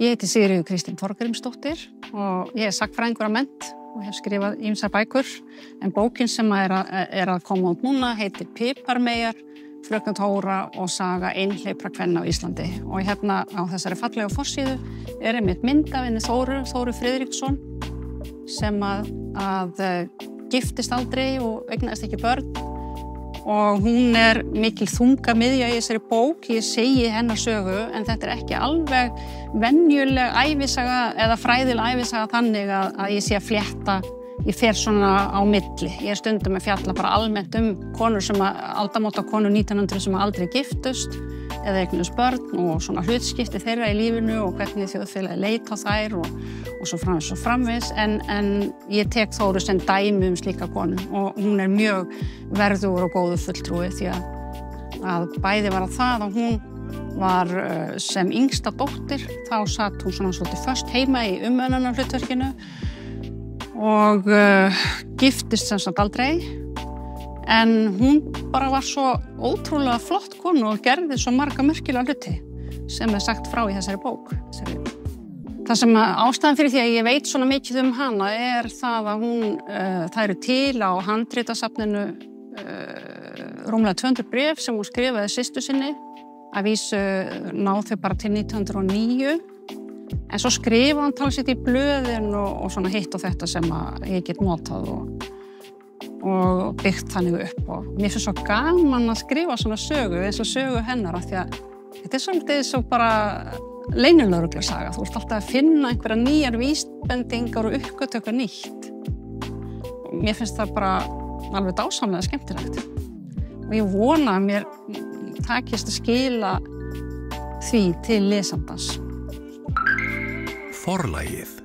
Ég heiti Sigríður Kristín Þorgrímsdóttir og ég er sagnfræðingur að mennt og hef skrifað ýmsar bækur. En bókin sem er að koma út núna heitir Piparmeyjar, Fröken Tóra og saga einhleypra kvenna á Íslandi. Og hérna á þessari fallega forsíðu er einmitt mynd af henni Þóru Friðriksson sem að giftist aldrei og eignaðist ekki börn. Og hún er mikil þungamiðja í þessari bók, ég segi hennar sögu, en þetta er ekki alveg venjuleg ævisaga eða fræðileg ævisaga þannig að ég sé að flétta, ég fer svona á milli. Ég er stundum að fjalla bara almennt konur sem aldamóta konur 1900 sem aldrei giftust eða eignust börn og svona hlutskipti þeirra í lífinu og hvernig þjóðfélagi leit á þær og svo framvegis. En ég tek Þóru sem dæmi slíka konu og hún er mjög verðugur og góður fulltrúi því að bæði var að það að hún var sem yngsta dóttir, þá satt hún svona svolítið föst heima í umönnunarhlutverkinu og giftist sem sagt aldrei. En hún bara var svo ótrúlega flott konu og gerði svo marga merkilega hluti sem er sagt frá í þessari bók. Það sem ástæðan fyrir því að ég veit svona mikið hana er það að það eru til á handritasafninu rúmlega 200 bréf sem hún skrifaði systur sinni. Að vísu náðu þau bara til 1909. En svo skrifaði hann talsett í blöðin og svona hitt og þetta sem ég get notað og byggt þannig upp og mér finnst svo gaman að skrifa svona sögu eins og sögu hennar af því að þetta er svolítið svo bara leynilögreglusaga. Þú ert alltaf að finna einhverja nýjar vísbendingar og uppgötva eitthvað nýtt. Og mér finnst það bara alveg dásamlega skemmtilegt. Og ég vona að mér takist að skila því til lesandans. Forlagið.